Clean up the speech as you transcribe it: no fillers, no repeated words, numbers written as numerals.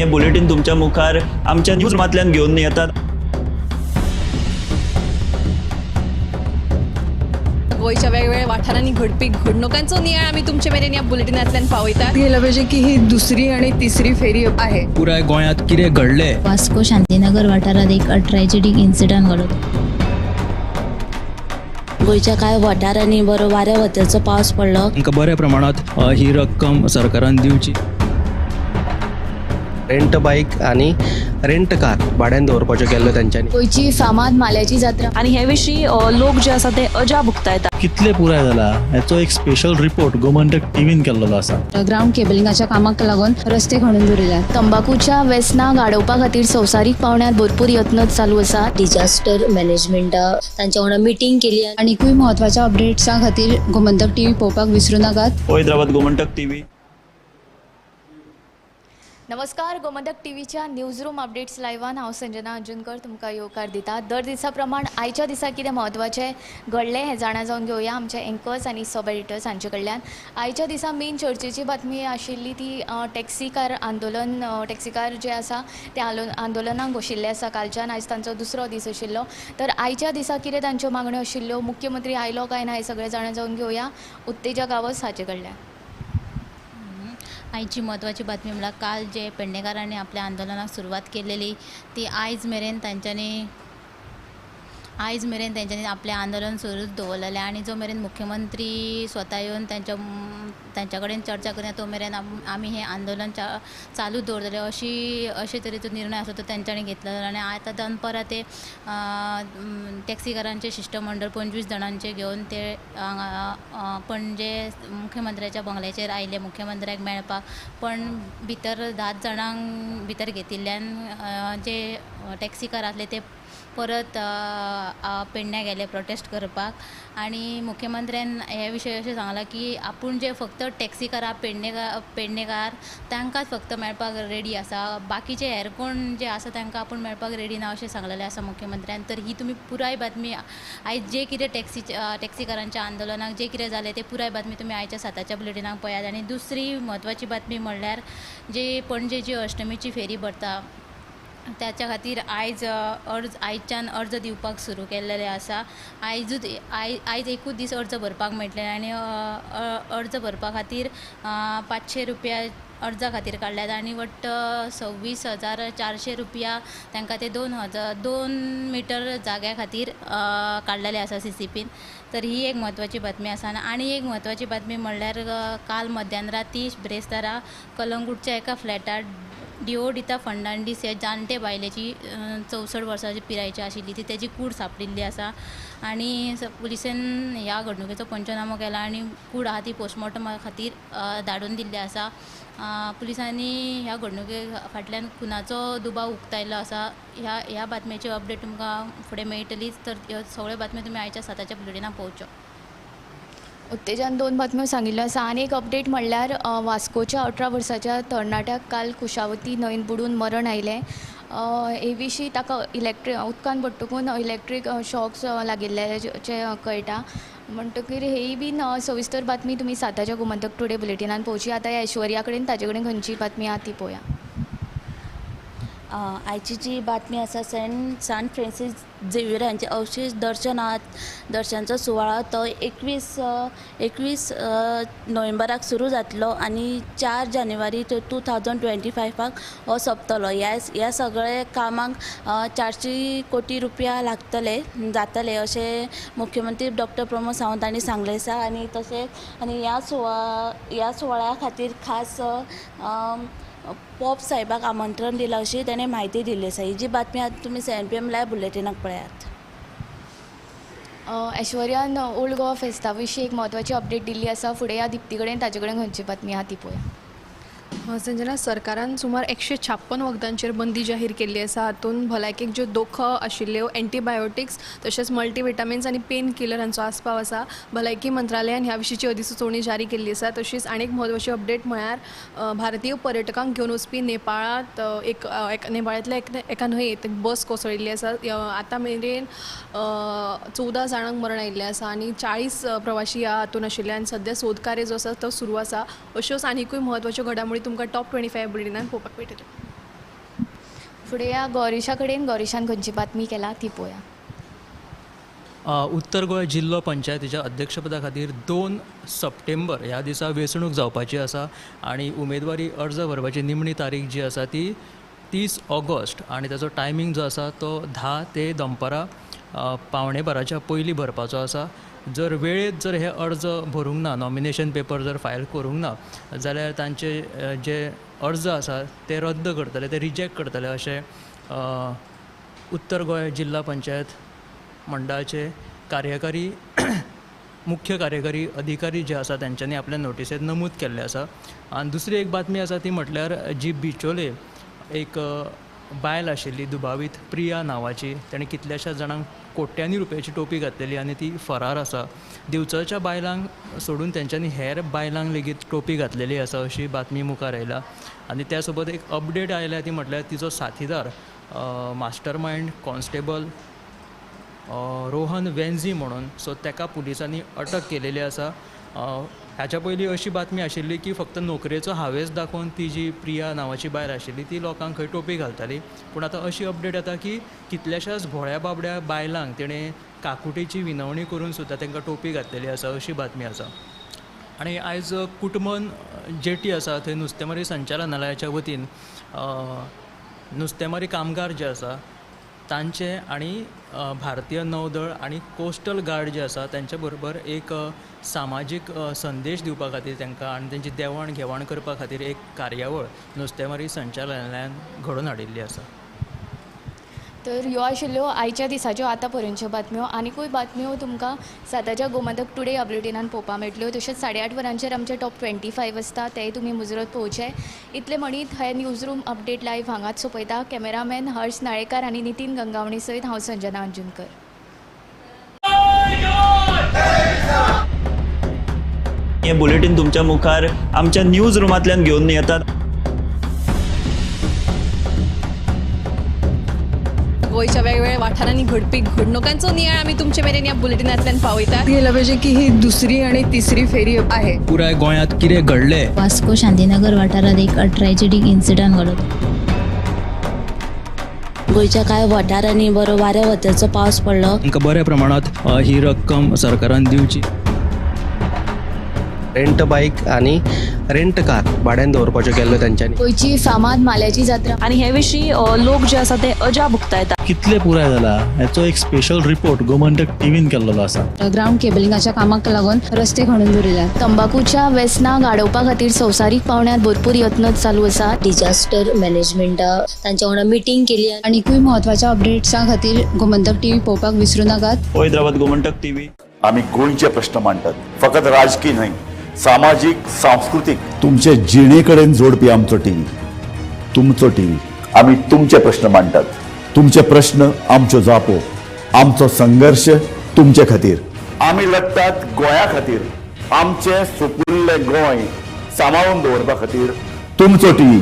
हे बुलेटिन तुमच्या मुखार आमच्या न्यूज रूमांतल्यान घेवन येतात। गोयच्या वेगवेगळ्या वाठारांनी घडपी घडणुकांचो नियाळ आमी तुमचे मेरेन ह्या बुलेटिनांतल्यान पावयतात। गेल्या पाहिजे की ही दुसरी आणि तिसरी फेरी आहे। पुराय गोंयांत कितें घडलें। वास्को शांतीनगर वाठारात एक ट्रॅजेडीक इन्सिडंट घडलो। गोयच्या कांय वाठारांनी बरो वाऱ्या वताचो पावस पडलो। तांकां बऱ्या प्रमाणात ही रक्कम सरकारान दिवची। रेंट बाईक आणि रेंट कार भाड्यान दवरपाच्यो केल्ल्यो तांच्यांनी। गोयची फामाद माल्याची जात्रा आणि हे विशीं लोक जे आसा ते अजा भुगतायता। कितले पुराय जाला हेचो एक स्पेशल रिपोर्ट गोमंतक टीव्हीन केल्लो आसा। ग्राउंड केबलिंगाच्या कामाक लागून रस्ते खणून दवरिल्यात। तंबाखूच्या व्यसनां गाडोवपा खातीर संवसारीक पावंड्यार भरपूर यत्न चालू आसा। डिजास्टर मॅनेजमेंट तांच्या वांगडा मिटींग केली। आनीकूय म्हत्वाच्या अपडेट्सां खातीर गोमंतक टीव्ही पळोवपाक विसरूं नाकात। पळयत रावात गोमंतक टीव्ही। नमस्कार, गोमंतक टीव्हीच्या न्यूज रूम अपडेट्स लायव्हान हांव संजना अंजुनकर तुमकां येवकार दिता। दर दिसा प्रमाण आयच्या दिसा कितें म्हत्वाचें घडलें हें जाणा जावन घेवया आमचे एंकर्स आनी सब एडिटर्स हांचे कडल्यान। आयच्या दिसा मेन चर्चेची बातमी आशिल्ली ती टॅक्सीकार आंदोलन। टॅक्सीकार जे आसा ते आंदोलनाक बशिल्ले आसा कालच्यान। आयज तांचो दुसरो दीस आशिल्लो। तर आयच्या दिसा कितें तांच्यो मागण्यो आशिल्ल्यो, मुख्यमंत्री आयलो काय ना हें सगळें जाणा जावन घेवया उत्तेजक आवाज हाचे कडल्यान। आयची महत्वाची बातमी म्हळ्यार काल जे पेडणेकारांनी आपल्या आंदोलनाक सुरवात केलेली ती आयज मेरेन तांच्यांनी आपलें आंदोलन सुरूच दवरलेलें। आनी जो मेरेन मुख्यमंत्री स्वता येवन तांच्या कडेन चर्चा करिना तो मेरेन आमी हें आंदोलन चालू दवरतले अशे तरेचो निर्णय आसा तो तांच्यांनी घेतलेलो। आनी आतां जावन परत ते टॅक्सीकारांचें शिष्टमंडळ 25 जाणांचें घेवन ते पणजे मुख्यमंत्र्याच्या बंगल्याचेर आयले मुख्यमंत्र्याक मेळपाक। पण भितर 10 जाणांक भितर घेतिल्ल्यान जे टॅक्सीकार आसले ते परत पेडण्या गेले प्रोटेस्ट करपाक। आनी मुख्यमंत्र्यान हे विशय अशें सांगलां की आपूण जे फक्त टॅक्सीकार पेडणेकार तांकांच फक्त मेळपाक रेडी आसा, बाकीचे हेर कोण जे आसा तांकां आपूण मेळपाक रेडी ना अशें सांगलेलें आसा मुख्यमंत्र्यान। तर ही तुमी पुराय बातमी आयज जे कितें टॅक्सीकारांच्या आंदोलनाक जे कितें जालें ते पुराय बातमी तुमी आयच्या 7च्या बुलेटिनाक पळयात। आनी दुसरी म्हत्वाची बातमी म्हणल्यार जे पणजेची अष्टमीची फेरी भरता त्याच्या खातीर आयजच्यान अर्ज दिवपाक सुरू केल्लेले आसा। आयज एकूच दीस अर्ज भरपाक मेळटले आनी अर्ज भरपा खातीर 500 रुपया अर्जा खातीर काडल्यात आनी वट्ट 26,400 रुपया तांकां ते 2 मिटर जाग्या खातीर काडलेले आसा CCPन। तर ही एक म्हत्वाची बातमी आसा। आनी एक म्हत्वाची बातमी म्हणल्यार काल मध्यानराती ब्रेस्तारा कलंगूटच्या एका फ्लॅटार डिओडिता फर्नांडीस ह्या जाणटे बायलेची 64 वर्सांची पिरायेची आशिल्ली ती तेजी कूड सापडिल्ली आसा। आनी पुलिसेन ह्या घडणुकेचो पंचनामो केला आनी कूड आहा ती पोस्टमॉर्टमा खातीर धाडून दिल्ली आसा। पुलिसांनी ह्या घडणुके फाटल्यान खुनाचो दुबाव उक्तायल्लो आसा। ह्या बातमेची अपडेट तुमकां फुडें मेळटलीच। तर ह्यो सगळ्यो बातम्यो तुमी आयच्या 7च्या बुलेटिनाक पळोवच्यो। उत्तेजन 2 बातम्यो सांगिल्ल्यो आसा। आनी एक अपडेट म्हणल्यार वास्कोच्या 18 वर्साच्या तरणाट्याक काल कुशावती न्हंयेन बुडून मरण आयलें। हे विशीं ताका उदकान पडटकून इलेक्ट्रीक शॉक्स लागिल्ल्याचें कळटा। म्हणटकीर हेय बीन सविस्तर बातमी तुमी 7च्या गोमंतक टुडे बुलेटिनान पळोवची। आतां ऐश्वर्या कडेन ताजे कडेन खंयची बातमी आहा ती पळोवया। आयची जी बातमी आसा सान फ्रांसीस झेवियर हांचे अवशेश दर्शनाचो सुवाळो तो 21 नोव्हेंबराक सुरू जातलो आनी 4 जानेवारी 2025 हो सोंपतलो। ह्या सगळे कामाक 400 कोटी रुपया जातले अशें मुख्यमंत्री डॉक्टर प्रमोद सावंत हांणी सांगलें आसा। आनी तशेंच ह्या सुवाळ्या खातीर खास पॉप साहेबाक आमंत्रण दिलां अशी ताणें म्हायती दिल्ली आसा। ही जी बातमी आतां तुमी 7 PM लायव्ह बुलेटिनाक पळयात। ऐश्वर्यान ओल्ड गोवा फेस्ता विशीं एक म्हत्वाची अपडेट दिल्ली आसा। फुडें ह्या दिप्ती कडेन ताजे कडेन खंयची बातमी आहा ती पळोवया। संजना, सरकारान सुमार 156 वखदांचेर बंदी जाहीर केल्ली आसा। हातूंत भलायकेक ज्यो दोखो आशिल्ल्यो एंटीबायोटिक्स तशेंच मल्टीविटामिन्स आनी पेन किलरांचो आस्पाव आसा। भलायकी मंत्रालयान ह्या विशींची अधिसुचोवणी जारी केल्ली आसा। तशीच आनीक म्हत्वाची अपडेट म्हळ्यार भारतीय पर्यटकांक घेवन वचपी नेपाळांत नेपाळांतल्या एका न्हंयेत बस कोसळिल्ली आसा। आतां मेरेन 14 जाणांक मरण आयिल्लें आसा आनी 40 प्रवाशी ह्या हातूंत आशिल्ल्यान सद्या सोदकार्य जो आसा तो सुरू आसा। अश्योच आनीकूय म्हत्वाच्यो घडामोडी तुमकां टॉप 25 बुलेटिनान पळोवपाक मेळटल्यो। फुडें या गौरीशा कडेन. गौरीशान खंयची बातमी केला ती पळोवया. उत्तर गोंय जिल्लो पंचायतीच्या अध्यक्षपदा खातीर 2 सप्टेंबर ह्या दिसा वेंचणूक जावपाची आसा आनी उमेदवारी अर्ज भरपाची निमणी तारीख जी आसा ती 30 ऑगस्ट आनी ताचो टायमींग जो आसा तो 10 ते दनपारां 12:15 पयलीं भरपाचो आसा. जर वेळेत जर हे अर्ज भरूंक ना, नॉमिनेशन पेपर जर फायल करूंक ना जाल्यार तांचे जे अर्ज आसा ते रद्द करतले, ते रिजेक्ट करतले अशें उत्तर गोंय जिल्ला पंचायत मंडळाचे कार्यकारी मुख्य कार्यकारी अधिकारी जे आसा तांच्यांनी आपल्या नोटिसेंत नमूद केल्लें आसा. आनी दुसरी एक बातमी आसा ती म्हटल्यार जी बिचोले एक बायल आशिल्ली दुबावीत प्रिया नांवाची, ताणें कितल्याशाच जाणांक कोट्यांनी रुपयाची टोपी घातलेली आनी ती फरार आसा. दिवचलच्या बायलांक सोडून तेंच्यांनी हेर बायलांक लेगीत टोपी घातलेली आसा अशी बातमी मुखार आयला. आनी त्या सोबत एक अपडेट आयल्या ती म्हटल्यार तिचो साथीदार मास्टर मायंड कॉन्स्टेबल रोहन वेन्झी म्हणून, सो ताका पुलिसांनी अटक केलेली आसा. हाच्या पयलीं अशी बातमी आशिल्ली की फक्त नोकरेचो हावेस दाखोवन ती जी प्रिया नांवाची बायल आशिल्ली ती लोकांक खंय टोपी घालताली. पूण आतां अशी अपडेट येता की कितल्याशाच भोळ्या बाबड्या बायलांक तेणें काकुटीची विनवणी करून सुद्दां तांकां टोपी घातलेली आसा अशी बातमी आसा. आनी आयज कुटमन जेटी आसा थंय नुस्तेमारी संचालनालयाच्या वतीन नुस्तेमारी कामगार जे आसा तांचे आनी भारतीय नौदळ आनी कोस्टल गार्ड जे आसा तांचे बरोबर एक सामाजीक संदेश दिवपा खातीर तांकां आनी तेंची देवण घेवण करपा खातीर एक कार्यावळ नुस्तेमारी संचालनालयान घडोवन हाडिल्ली आसा. तर ह्यो आशिल्ल्यो आयच्या दिसाच्यो आतां पर्यंतच्यो बातम्यो. आनिकूय बातम्यो तुमकां साताच्या गोमंतक टुडे अपडेटिनान पळोवपा मेळटल्यो. तशेंच 8:30 वरांचेर आमचे टॉप 25 आसता, तेय तुमी मुजरत पळोवचे. इतले म्हणीत हे न्यूज रूम अपडेट लायव्ह हांगाच सोंपयता. कॅमेरामॅन हर्ष नाळेकार आनी नितीन गंगावणी सयत हांव संजना अंजुनकर. हे बुलेटिन तुमच्या मुखार आमच्या न्यूज रूमांतल्यान घेवन येतात. गोंयच्या वेगवेगळ्या वाठारांनी घडपी घडणुकांचो नियाळ आमी तुमचे मेरेन ह्या बुलेटिनांतल्यान पावयतात. गेल्या पाहिजे की ही दुसरी आणि तिसरी फेरी आहे. पुराय गोंयांत कितें घडलें. वास्को शांतीनगर वाठारात एक ट्रॅजेडीक इन्सिडंट घडलो. गोंयच्या कांय वाठारांनी बरो वाऱ्या वताचो पावस पडलो. तांकां बऱ्या प्रमाणांत ही रक्कम सरकारान दिवची. रेंट बाईक आणि रेंट कार भाड्यान दवरपाच्यो केल्ल्यो तांच्यांनी. गोंयची फामाद माल्याची जात्रा आणि हे विशीं लोक जे आसा ते अजा भुगतायतात. कितले पुराय जाला हाचो एक स्पेशल रिपोर्ट गोमंतक टीव्हीन केल्लो आसा. ग्राउंड केबलिंगाच्या कामाक लागून रस्ते खणून दवरिल्यात. तंबाखूच्या व्यसनाक आडोवपा खातीर संवसारीक पावंड्यार भरपूर यत्न चालू आसा. डिजास्टर मॅनेजमेंट तांच्या वांगडा मिटींग केली. आनीकूय महत्वाच्या अपडेट्सां खातीर गोमंतक टीव्ही पळोवपाक विसरू नाकात. हैदराबाद गोमंतक टीव्ही. आम्ही गोंयचे प्रश्न मांडटात, फकत राजकीय न्हय, सामाजिक सांस्कृतिक. तुमचे जिणेकडेन जोडपी आमचो टीव्ही, तुमचो टीव्ही. आम्ही तुमचे प्रश्न मांडटात. तुमचे प्रश्न आमच्यो जापो, आमचो संघर्ष तुमचे खातीर. आम्ही लढटात गोंया खातीर. आमचे सोपुल्ले गोंय सांबाळून दवरपा खातीर. तुमचो टीव्ही.